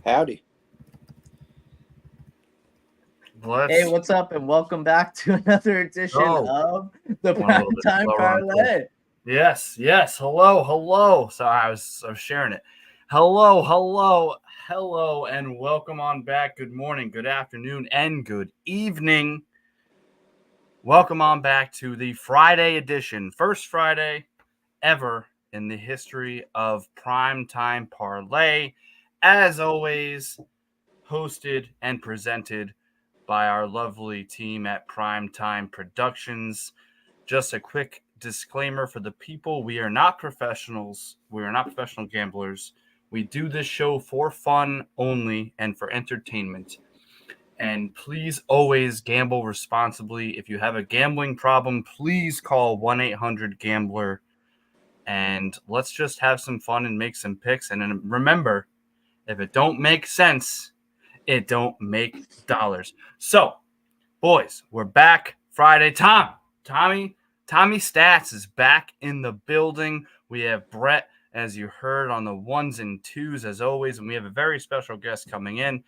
Howdy. Hey, what's up, and welcome back to another edition of the PrimeTime Parlay. Yes. Hello. So I was sharing it. Hello, and welcome on back. Good morning, good afternoon, and good evening. Welcome on back to the Friday edition, first Friday ever in the history of PrimeTime Parlay. As always, hosted and presented by our lovely team at PrimeTime Productions. Just a quick disclaimer for the people: we are not professionals. We are not professional gamblers. We do this show for fun only and for entertainment. And please always gamble responsibly. If you have a gambling problem, please call 1-800-GAMBLER. And let's just have some fun and make some picks. And then remember, if it don't make sense, it don't make dollars. So, boys, we're back Friday. Tommy Stats is back in the building. We have Brett, as you heard, on the ones and twos, as always, and we have a very special guest coming in.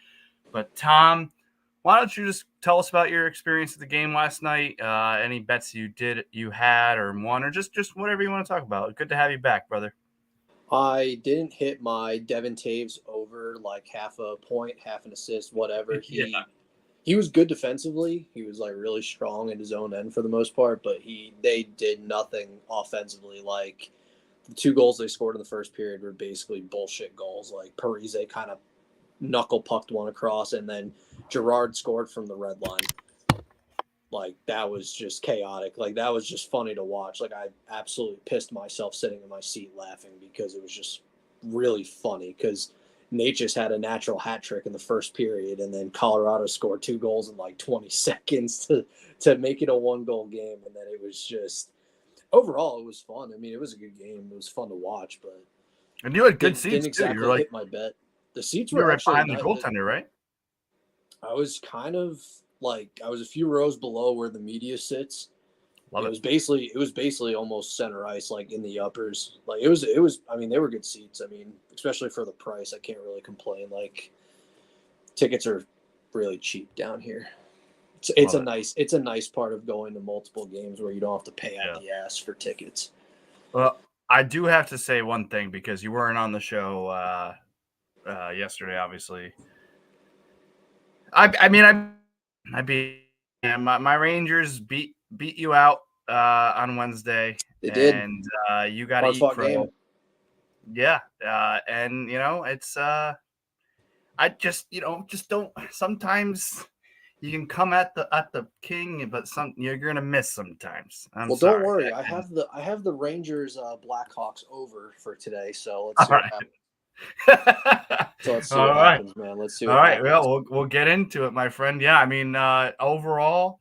But Tom, why don't you just tell us about your experience at the game last night? Any bets you had, or won, or just whatever you want to talk about. Good to have you back, brother. I didn't hit my Devin Taves over like half a point, half an assist, whatever. He was good defensively. He was like really strong in his own end for the most part, but they did nothing offensively. Like the 2 goals they scored in the first period were basically bullshit goals. Like Parise kind of knuckle pucked one across, and then Gerard scored from the red line. Like that was just chaotic. Like that was just funny to watch. Like I absolutely pissed myself sitting in my seat laughing because it was just really funny because Nate just had a natural hat trick in the first period, and then Colorado scored 2 goals in like 20 seconds to make it a 1-goal game. And then it was just overall it was fun. I mean, it was a good game. It was fun to watch, but and you had good seats didn't exactly too. You're hit my bet. The seats you were were right actually behind the goaltender, right? I was kind of like I was a few rows below where the media sits. Love It was basically almost center ice, like in the uppers. Like it was. I mean, they were good seats. I mean, especially for the price, I can't really complain. Like tickets are really cheap down here. It's a nice part of going to multiple games where you don't have to pay out the ass for tickets. Well, I do have to say one thing because you weren't on the show yesterday, obviously. My Rangers beat you out on Wednesday. They did, and you got to eat crow. Yeah, and it's I just don't. Sometimes you can come at the king, but you're gonna miss sometimes. Well, don't worry. I have the Rangers Blackhawks over for today, so let's see what happens. So let's see what happens, man. Let's see what happens. Well, we'll get into it, my friend. Yeah, I mean, overall,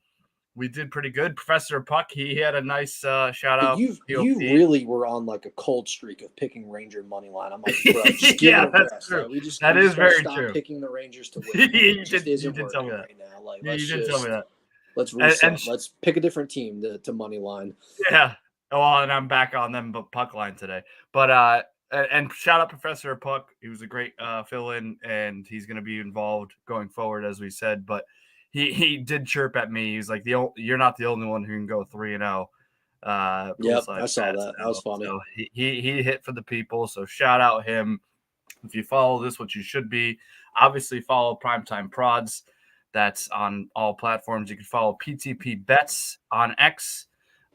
we did pretty good. Professor Puck, he had a nice shout out. You really were on like a cold streak of picking Ranger money line. I'm like, bro, just give it a rest. True. Like, we just very stop true. Picking the Rangers to win. You did tell me that right now. Like, you did tell me that. Let's reset. Let's pick a different team to money line. Yeah. Well, and I'm back on them Puck line today. But and shout out Professor Puck. He was a great fill-in, and he's going to be involved going forward, as we said. But he did chirp at me. He's like, "You're not the only one who can go 3-0." Yep, I saw that. That was funny. So he hit for the people. So shout out him. If you follow this, what you should be, obviously follow Primetime Prods. That's on all platforms. You can follow PTP Bets on X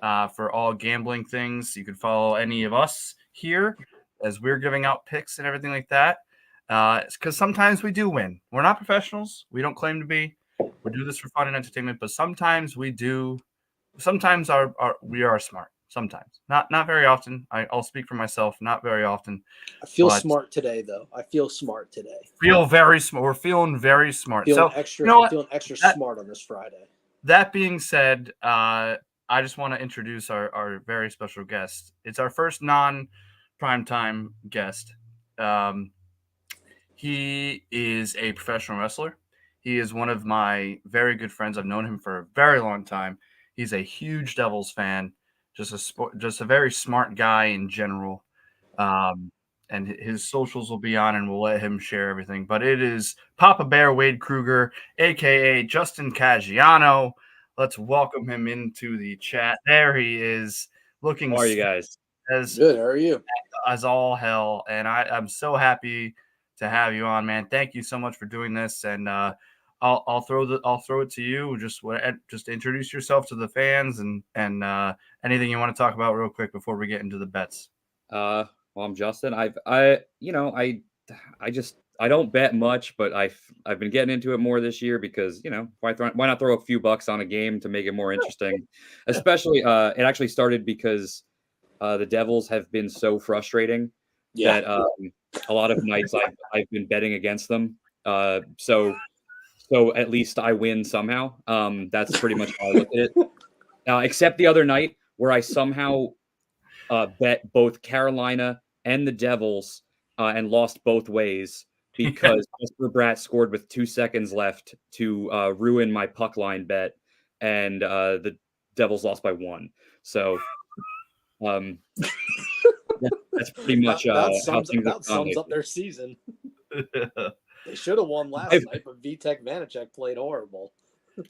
for all gambling things. You can follow any of us here as we're giving out picks and everything like that. Because sometimes we do win. We're not professionals. We don't claim to be. We do this for fun and entertainment, but sometimes we do. Sometimes we are smart. Sometimes, not very often. I'll speak for myself. Not very often. I feel smart today, though. Feel very smart. We're feeling very smart. Feeling extra smart on this Friday. That being said, I just want to introduce our very special guest. It's our first non-primetime guest. He is a professional wrestler. He is one of my very good friends. I've known him for a very long time. He's a huge Devils fan. Just a very smart guy in general. and his socials will be on, and we'll let him share everything. But it is Papa Bear Wade Kruger, aka Justin Caggiano. Let's welcome him into the chat. There he is, looking. How are you guys? Good. How are you? As all hell, and I'm so happy to have you on, man. Thank you so much for doing this, and I'll throw it to you. Just introduce yourself to the fans and anything you want to talk about real quick before we get into the bets. Well, I'm Justin. I don't bet much, but I've been getting into it more this year because why not throw a few bucks on a game to make it more interesting? Especially it actually started because the Devils have been so frustrating that a lot of nights I've been betting against them. So at least I win somehow. That's pretty much how I look at it. Except the other night where I somehow bet both Carolina and the Devils and lost both ways because Jesper Bratt scored with 2 seconds left to ruin my puck line bet, and the Devils lost by 1. So that's pretty much that how things sums up their season. They should have won last night, but Vitek Vanacek played horrible.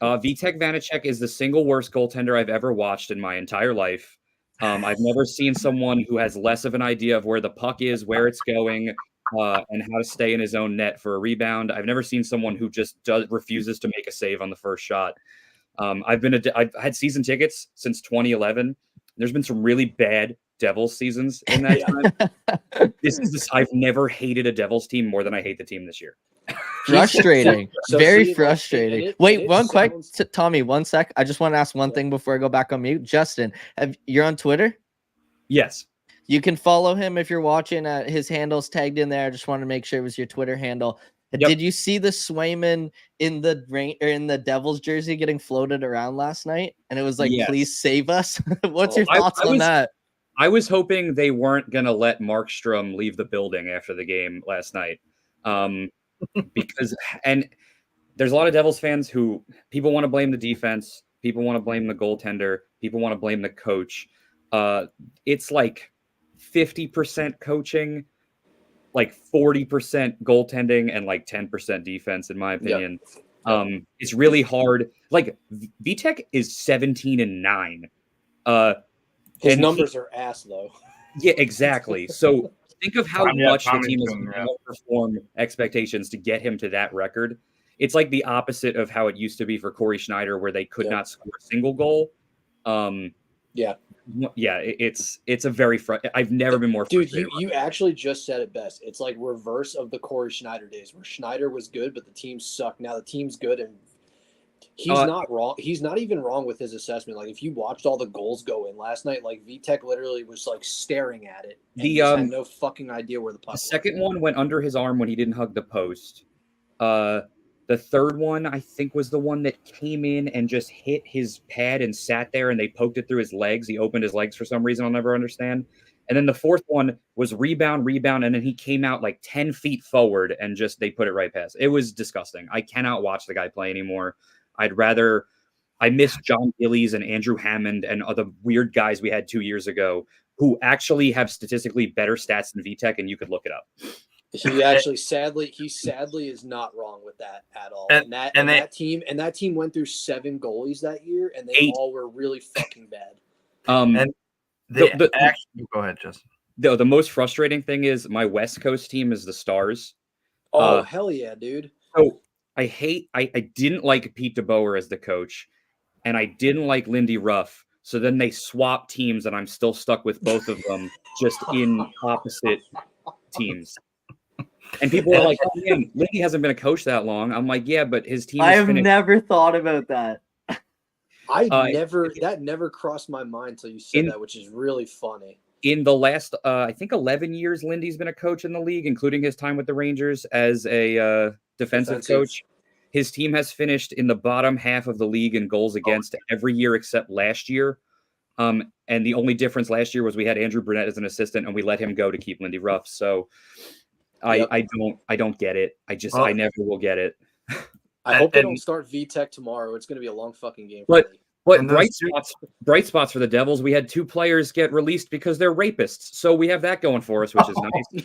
Vitek Vanacek is the single worst goaltender I've ever watched in my entire life. I've never seen someone who has less of an idea of where the puck is, where it's going, and how to stay in his own net for a rebound. I've never seen someone who just refuses to make a save on the first shot. I've had season tickets since 2011. There's been some really bad Devils seasons in that time. I've never hated a Devils team more than I hate the team this year. Frustrating. Very frustrating. Wait, Tommy, 1 sec. I just want to ask one thing before I go back on mute. Justin, you're on Twitter? Yes. You can follow him if you're watching. His handle's tagged in there. I just want to make sure it was your Twitter handle. Yep. Did you see the Swayman in the Devils jersey getting floated around last night? And it was like, please save us. What's your thoughts on that? I was hoping they weren't going to let Markstrom leave the building after the game last night. Because there's a lot of Devils fans who people want to blame the defense. People want to blame the goaltender. People want to blame the coach. It's like 50% coaching, like 40% goaltending, and like 10% defense, in my opinion. Yep. It's really hard. Like Vitek is 17-9. His numbers are ass though. Yeah, exactly. So think of how much the team has outperformed expectations to get him to that record. It's like the opposite of how it used to be for Corey Schneider, where they could not score a single goal. It's a very I've never been more frustrated. Dude, you actually just said it best. It's like reverse of the Corey Schneider days, where Schneider was good, but the team sucked. Now the team's good, and he's not wrong. He's not even wrong with his assessment. Like if you watched all the goals go in last night, like Vitek literally was like staring at it. And he had no fucking idea where the puck was. The second one went under his arm when he didn't hug the post. The third one, I think, was the one that came in and just hit his pad and sat there, and they poked it through his legs. He opened his legs for some reason I'll never understand. And then the fourth one was rebound, and then he came out like 10 feet forward and just they put it right past. It was disgusting. I cannot watch the guy play anymore. I miss John Gillies and Andrew Hammond and other weird guys we had 2 years ago who actually have statistically better stats than Vitek, and you could look it up. He actually sadly is not wrong with that at all. And that team went through 7 goalies that year, and they all were really fucking bad. And go ahead, Justin. The most frustrating thing is my West Coast team is the Stars. Oh hell yeah, dude! So I didn't like Pete DeBoer as the coach, and I didn't like Lindy Ruff. So then they swapped teams, and I'm still stuck with both of them, just in opposite teams. And people are like, "Oh, man, Lindy hasn't been a coach that long." I'm like, "Yeah, but his team." I have never thought about that. That never crossed my mind until you said that, which is really funny. In the last, I think 11 years, Lindy's been a coach in the league, including his time with the Rangers as a defensive coach. His team has finished in the bottom half of the league in goals against every year except last year. And the only difference last year was we had Andrew Brunette as an assistant, and we let him go to keep Lindy Ruff. So I don't get it. I never will get it. I hope they don't start Vitek tomorrow. It's going to be a long fucking game for me. But And bright spots for the Devils. We had 2 players get released because they're rapists. So we have that going for us, which is nice.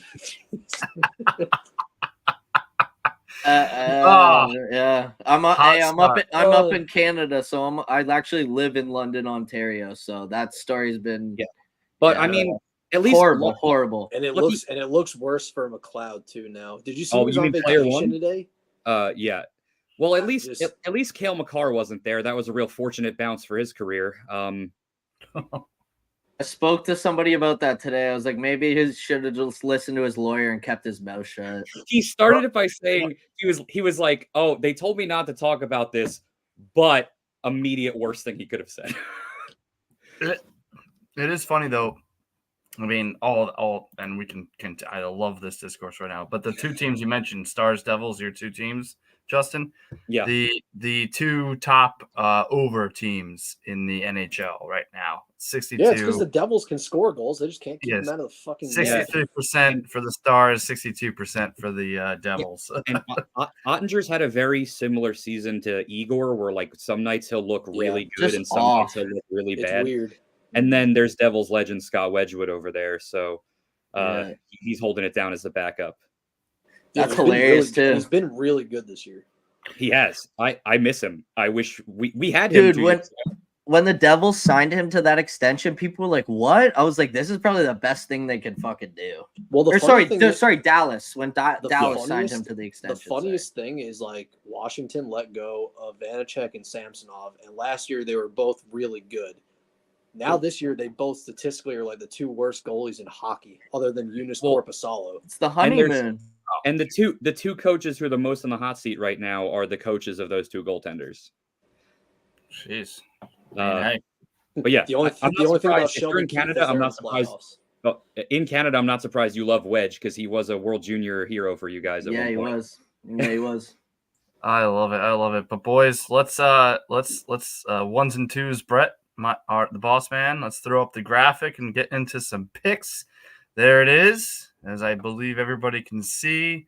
Yeah, I'm up in Canada, so I actually live in London, Ontario. So that story's been But I mean, at least horrible. And it looks worse for McLeod too now. Did you see Oh, he was you on mean player vacation one? today? Yeah. Well, at least Cale Makar wasn't there. That was a real fortunate bounce for his career. I spoke to somebody about that today. I was like, maybe he should have just listened to his lawyer and kept his mouth shut. He started it by saying he was like, "Oh, they told me not to talk about this," but immediate worst thing he could have said. It is funny though. I mean, all, and we can. I love this discourse right now. But the 2 teams you mentioned, Stars, Devils, your 2 teams, Justin. Yeah. The 2 top over teams in the NHL right now. 62. Yeah, it's because the Devils can score goals. They just can't keep them out of the fucking 63% for the Stars, 62% for the Devils. And Ottinger's had a very similar season to Igor, where like some nights he'll look really good and some nights he'll look really bad. It's weird. And then there's Devils legend Scott Wedgwood over there, so he's holding it down as the backup. That's hilarious too. He's been really good this year. He has. I miss him. I wish we had him. Dude, when the Devils signed him to that extension, people were like, "What?" I was like, "This is probably the best thing they could fucking do." Well, Dallas when Dallas signed him to the extension. The funniest thing is like Washington let go of Vanacek and Samsonov, and last year they were both really good. Now this year they both statistically are like the 2 worst goalies in hockey, other than Eunice Korpisalo. It's the honeymoon. And the two coaches who are the most on the hot seat right now are the coaches of those 2 goaltenders. Jeez. But yeah, the only thing about Sheldon in Canada, I'm not surprised. In Canada, I'm not surprised you love Wedge because he was a World Junior hero for you guys. Yeah, he was. I love it. But boys, let's ones and twos. Brett, the boss man. Let's throw up the graphic and get into some picks. There it is, as I believe everybody can see.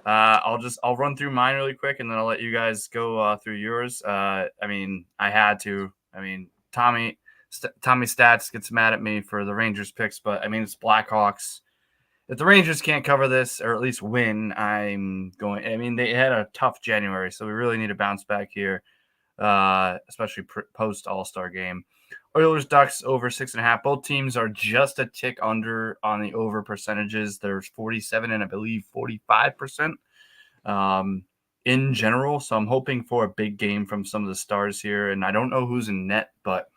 I'll run through mine really quick, and then I'll let you guys go through yours. I mean, I had to. I mean, Tommy Stats gets mad at me for the Rangers picks, but I mean, it's Blackhawks. If the Rangers can't cover this, or at least win, I'm going. I mean, they had a tough January, so we really need to bounce back here, especially post All-Star game. Oilers Ducks over 6.5. Both teams are just a tick under on the over percentages. There's 47 and I believe 45% in general. So I'm hoping for a big game from some of the stars here. And I don't know who's in net, but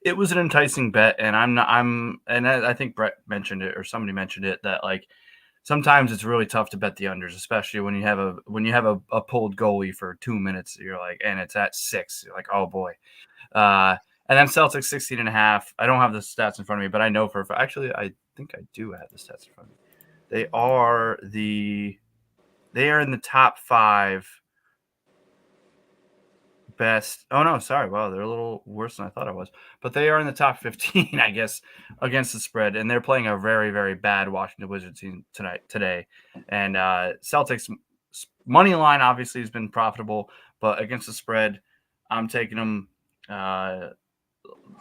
it was an enticing bet. And I think Brett mentioned it, or somebody mentioned it, that like sometimes it's really tough to bet the unders, especially when you have a pulled goalie for 2 minutes. You're like, and it's at 6. You're like, oh boy. And then Celtics 16.5. I don't have the stats in front of me, but I know for actually I think I do have the stats in front of me. They are in the top 5 best. Oh no, sorry. Wow, they're a little worse than I thought it was. But they are in the top 15, I guess, against the spread, and they're playing a very, very bad Washington Wizards team today. And Celtics money line obviously has been profitable, but against the spread, I'm taking them.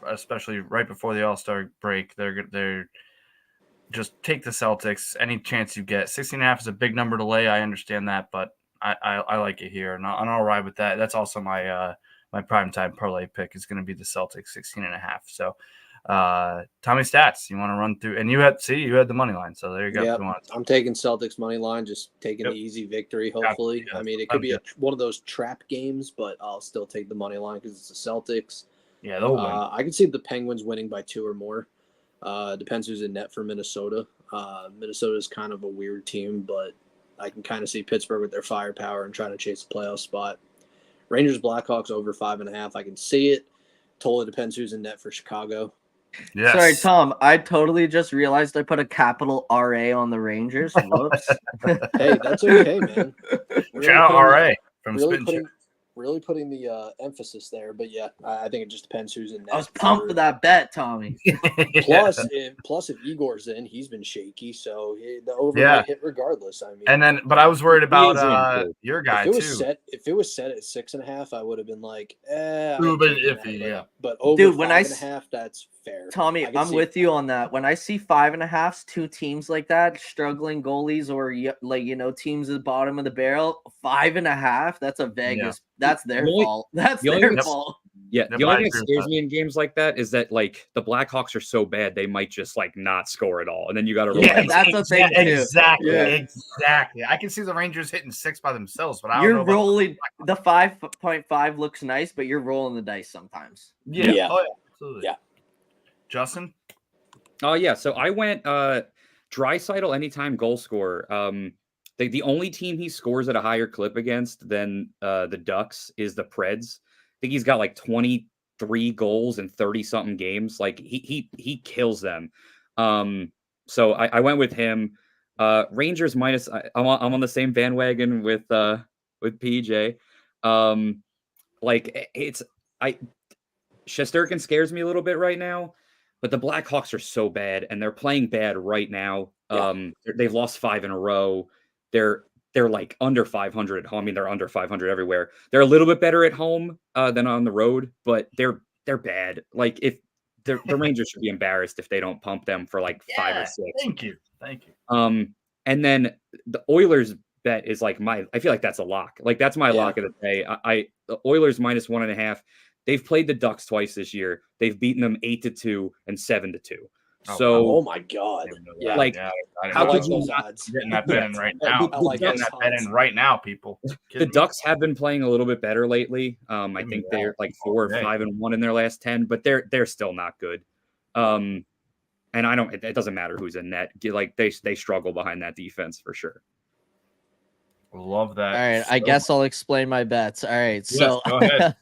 Especially right before the All-Star break, they're just take the Celtics any chance you get. 16.5 is a big number to lay. I understand that, but I like it here, and I'll ride with that. That's also my my primetime parlay pick is going to be the Celtics 16.5. So, Tommy Stats, you want to run through? And you had the money line, so there you go. Yep. I'm taking Celtics money line, just taking the easy victory. Hopefully, I mean it could be one of those trap games, but I'll still take the money line because it's the Celtics. Yeah, they'll win. I can see the Penguins winning by 2 or more. Depends who's in net for Minnesota. Minnesota is kind of a weird team, but I can kind of see Pittsburgh with their firepower and trying to chase the playoff spot. Rangers Blackhawks over 5.5. I can see it. Totally depends who's in net for Chicago. Yes. Sorry, Tom. I totally just realized I put a capital RA on the Rangers. Whoops. Hey, that's okay, man. Shout out RA from Spin really putting the emphasis there. But yeah, I think it just depends who's in net. I was pumped for that bet, Tommy. Plus, if Igor's in, he's been shaky, so the over might hit regardless. I mean, and then, but I was worried about your guy if it too. was set at 6.5, I would have been like, iffy, But over Dude, 5.5, that's fair. Tommy, I'm with you on that. When I see 5.5s, two teams like that, struggling goalies or teams at the bottom of the barrel, 5.5, that's a Vegas. That's their fault. That's their fault. Yeah, the only thing that scares me in games like that is that like the Blackhawks are so bad they might just like not score at all, and then you got to. Yeah, that's the thing too. Exactly. I can see the Rangers hitting 6 by themselves, but you're rolling the 5.5 looks nice, but you're rolling the dice sometimes. Yeah. Oh, yeah. Absolutely. Yeah. Justin. Oh yeah. So I went Draisaitl anytime goal scorer. The only team he scores at a higher clip against than the Ducks is the Preds. I think he's got like 23 goals in 30-something games. Like he kills them. So I went with him. Rangers minus. I'm on the same bandwagon with PJ. Shesterkin scares me a little bit right now, but the Blackhawks are so bad and they're playing bad right now. They've lost 5 in a row. They're like under 500 at home. I mean, they're under 500 everywhere. They're a little bit better at home than on the road, but they're bad. Like if the Rangers should be embarrassed if they don't pump them for like 5 or 6. Thank you. And then the Oilers bet is like I feel like that's a lock. Like that's my lock of the day. The Oilers minus 1.5. They've played the Ducks twice this year. They've beaten them 8-2 and 7-2. Oh my God! Yeah, like how could you not getting that bet in right now? Getting that bet in right now, people. The Ducks have been playing a little bit better lately. I think they're like 4 or 5-1 in their last 10, but they're still not good. And it doesn't matter who's in net. Like they struggle behind that defense for sure. Love that. All right, I guess I'll explain my bets. All right, so go ahead.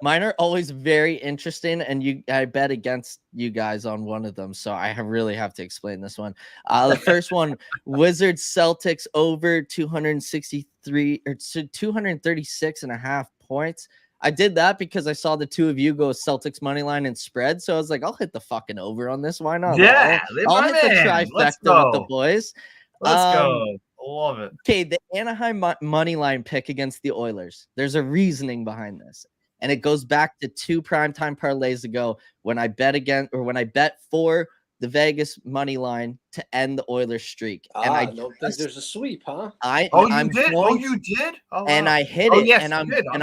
Mine are always very interesting, and I bet against you guys on one of them, so I really have to explain this one. The first one, Wizards Celtics over 263 or 236.5 points. I did that because I saw the two of you go Celtics money line and spread, so I was like, I'll hit the fucking over on this. Why not? Yeah, I'll hit the trifecta with the boys. Let's go. Love it. Okay, the Anaheim money line pick against the Oilers. There's a reasoning behind this, and it goes back to 2 primetime parlays ago when I bet for the Vegas money line to end the Oilers streak. And I don't think there's a sweep, huh? You did? Oh, and wow. I hit it. Yes, and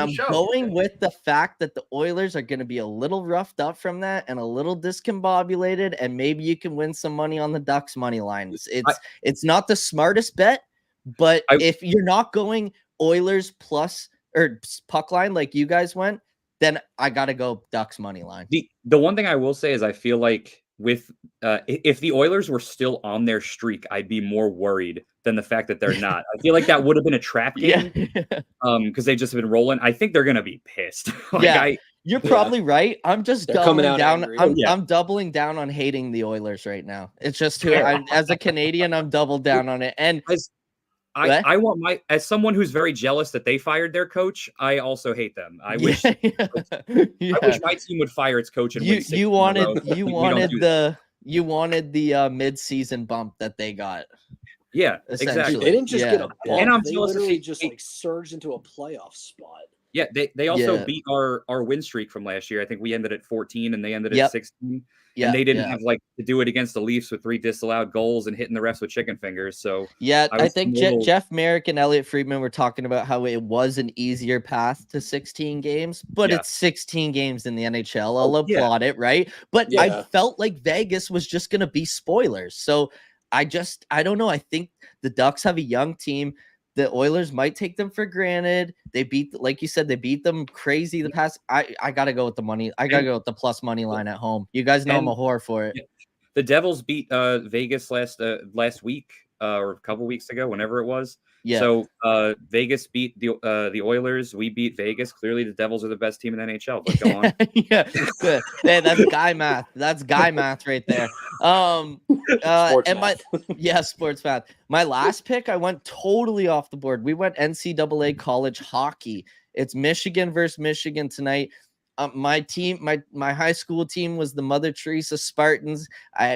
I'm show. going with the fact that the Oilers are going to be a little roughed up from that and a little discombobulated, and maybe you can win some money on the Ducks money lines. It's not the smartest bet, but if you're not going Oilers plus or puck line like you guys went, then I got to go Ducks money line. The one thing I will say is I feel like with if the Oilers were still on their streak, I'd be more worried than the fact that they're not. I feel like that would have been a trap game because they've just been rolling. I think they're going to be pissed. You're probably right. I'm just doubling down. I'm doubling down on hating the Oilers right now. It's just who as a Canadian, I'm double down on it. And I want as someone who's very jealous that they fired their coach, I also hate them. I wish I wish my team would fire its coach and win 6 you wanted the mid-season bump that they got. Yeah, exactly. They didn't just get a bump. And I'm they jealous literally just like surged into a playoff spot. Yeah, they also beat our win streak from last year. I think we ended at 14 and they ended at 16. Yeah, and they didn't have to do it against the Leafs with 3 disallowed goals and hitting the refs with chicken fingers. So I think Jeff Merrick and Elliot Friedman were talking about how it was an easier path to 16 games, but it's 16 games in the NHL. I'll applaud it, right? But I felt like Vegas was just gonna be spoilers. So I don't know. I think the Ducks have a young team. The Oilers might take them for granted. They like you said, they beat them crazy the past. I gotta go with the money. I gotta go with the plus money line at home. You guys know I'm a whore for it. The Devils beat Vegas last week or a couple weeks ago, whenever it was. Yeah. So Vegas beat the Oilers. We beat Vegas. Clearly, the Devils are the best team in the NHL. But go on. Good. Hey, that's guy math. That's guy math right there. Sports math. My last pick, I went totally off the board. We went NCAA college hockey, It's Michigan versus Michigan tonight. My team, my high school team was the Mother Teresa Spartans.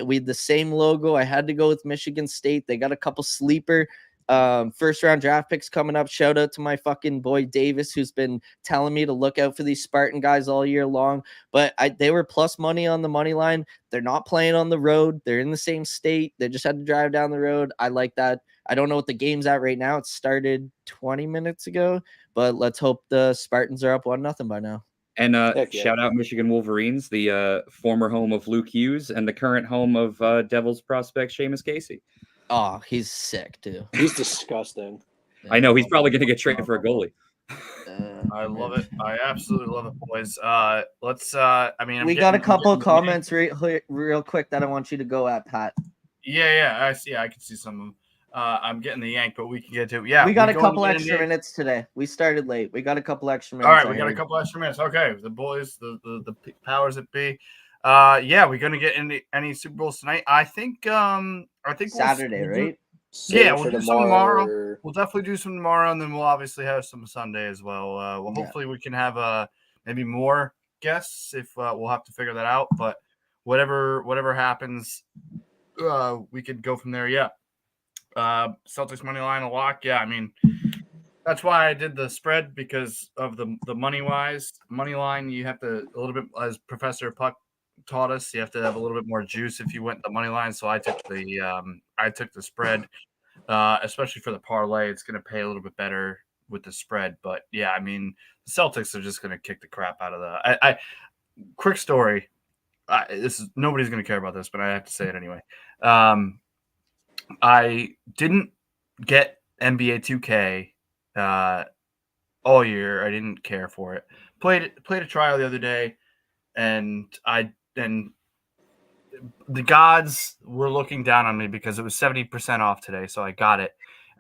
We had the same logo. I had to go with Michigan State. They got a couple sleeper first round draft picks coming up. Shout out to my fucking boy Davis, who's been telling me to look out for these Spartan guys all year long. But they were plus money on the money line. They're not playing on the road. They're in the same state. They just had to drive down the road. I like that. I don't know what the game's at right now. It started 20 minutes ago, but let's hope the Spartans are up 1-0 by now. And shout out Michigan Wolverines, the former home of Luke Hughes and the current home of Devils prospect Seamus Casey. Oh, he's sick, too. He's disgusting. I know. He's probably going to get traded for a goalie. I love it. I absolutely love it, boys. Let's. We got a couple comments real quick that I want you to go at, Pat. Yeah. I see. I can see some of them. I'm getting the yank, but we can get to it. Yeah, we got a couple extra minutes today. We started late. We got a couple extra minutes. All right, we got a couple extra minutes. Okay, the boys, the powers that be. Yeah, we're gonna get into any Super Bowls tonight. I think Saturday, right? Yeah, we'll do some tomorrow. We'll definitely do some tomorrow, and then we'll obviously have some Sunday as well. Hopefully we can have maybe more guests if we'll have to figure that out. But whatever happens, we could go from there. Yeah. Celtics money line a lock. Yeah, I mean that's why I did the spread because of the money line. You have to a little bit, as Professor Puck taught us, you have to have a little bit more juice if you went the money line. So I took the spread, especially for the parlay. It's going to pay a little bit better with the spread. But yeah, I mean the Celtics are just going to kick the crap out of the. Quick story. Nobody's going to care about this, but I have to say it anyway. I didn't get NBA 2K all year. I didn't care for it. Played a trial the other day, and the gods were looking down on me because it was 70% off today, so I got it.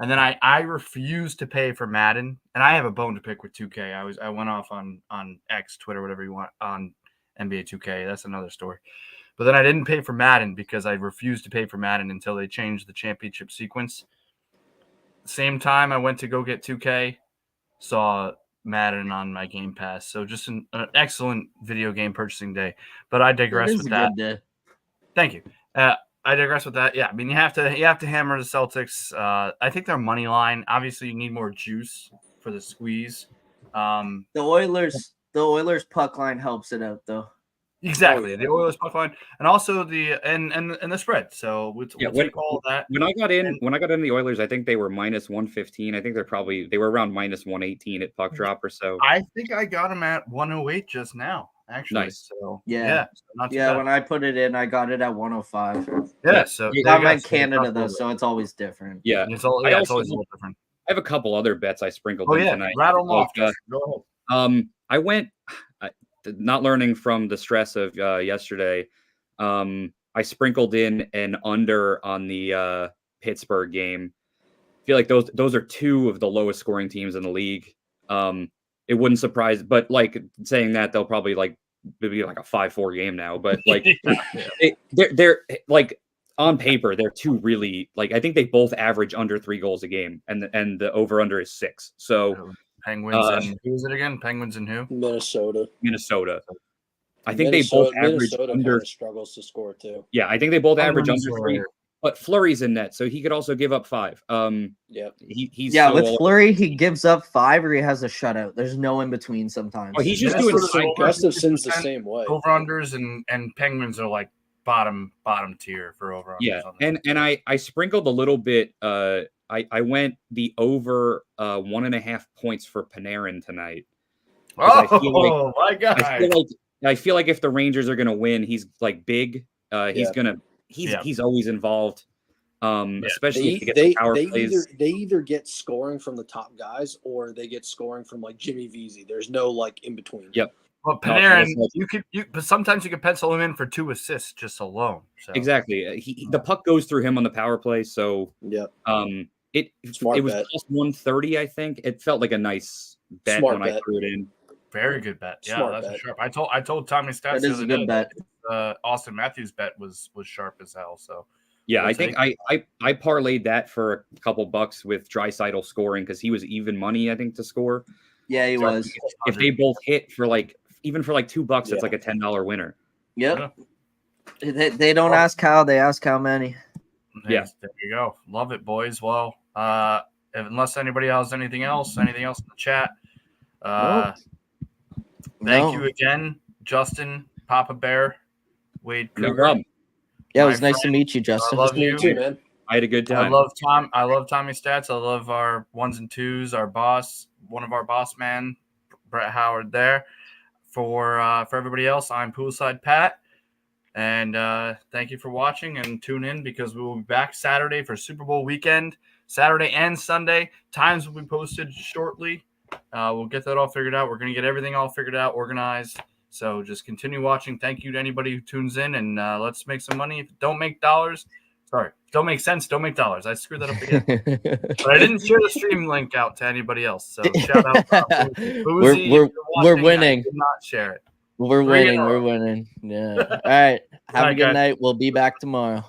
And then I refused to pay for Madden, and I have a bone to pick with 2K. I went off on X, Twitter, whatever you want, on NBA 2K. That's another story. But then I didn't pay for Madden because I refused to pay for Madden until they changed the championship sequence. Same time I went to go get 2K, saw Madden on my Game Pass. So just an excellent video game purchasing day. But I digress with that. Thank you. I digress with that. Yeah, I mean you have to hammer the Celtics. I think their money line. Obviously, you need more juice for the squeeze. The Oilers puck line helps it out though. Exactly, the Oilers puck line, and also the and the spread. So we'll take all of that. When I got in the Oilers, I think they were minus 115. I think they were around minus 118 at puck drop or so. I think I got them at 108 just now. Actually, nice. So yeah. Bad. When I put it in, I got it at 105. Yeah, so I'm in Canada though, so it's always different. Yeah, it's always a little different. I have a couple other bets I sprinkled in tonight. Rattle them off. Go ahead. I went. Not learning from the stress of yesterday, I sprinkled in an under on the Pittsburgh game. I feel like those are two of the lowest scoring teams in the league. It wouldn't surprise, but like saying that they'll probably be like a 5-4 game now. But like they're like on paper they're two really I think they both average under 3 goals a game, and the over under is 6. So. Penguins and who is it again? Penguins and who? Minnesota. I think they both average under. Struggles to score too. Yeah, I think they both average under 3. But Fleury's in net, so he could also give up 5. Yeah, he's with Fleury, he gives up 5 or he has a shutout. There's no in between sometimes. Oh, he's just doing rest of Sin's the same way. Over unders and Penguins are like bottom tier for over unders. Yeah, and I sprinkled a little bit. I went the over 1.5 points for Panarin tonight. Oh my God! I feel like if the Rangers are gonna win, he's like big. He's always involved. Especially if they get power plays. They either get scoring from the top guys or they get scoring from like Jimmy Vesey. There's no in between. Yep. Well, Panarin, but sometimes you could pencil him in for 2 assists just alone. So. Exactly. The puck goes through him on the power play. So It was bet. plus 130, I think. It felt like a nice bet when I threw it in. Very good bet. Yeah, that's sharp. I told Tommy Stats the other day that Austin Matthews bet was sharp as hell. So yeah, I think I parlayed that for a couple bucks with Draisaitl scoring because he was even money, I think, to score. Yeah, he was. If they both hit for like even for like $2, it's Yeah. like a $10 winner. Yep. They don't ask how, they ask how many. Yeah. There you go. Love it, boys. Well, unless anybody has anything else in the chat. Nope. Thank you again, Justin, Papa Bear, Wade No Cougar. problem. Yeah, it My was nice to friend, meet you, Justin. I love Me you. too, man. I had a good time. I love Tommy Stats. I love our ones and twos, our boss, one of our boss man, Brett Howard there. For everybody else, I'm Poolside Pat. And thank you for watching, and tune in because we will be back Saturday for Super Bowl weekend, Saturday and Sunday. Times will be posted shortly. We'll get that all figured out. We're going to get everything all figured out, organized. So just continue watching. Thank you to anybody who tunes in, and let's make some money. If it don't make sense, don't make dollars. I screwed that up again. But I didn't share the stream link out to anybody else. So shout out. Boozy, we're winning. I did not share it. We're winning. We're winning. Yeah. All right. Have a good night. We'll be back tomorrow.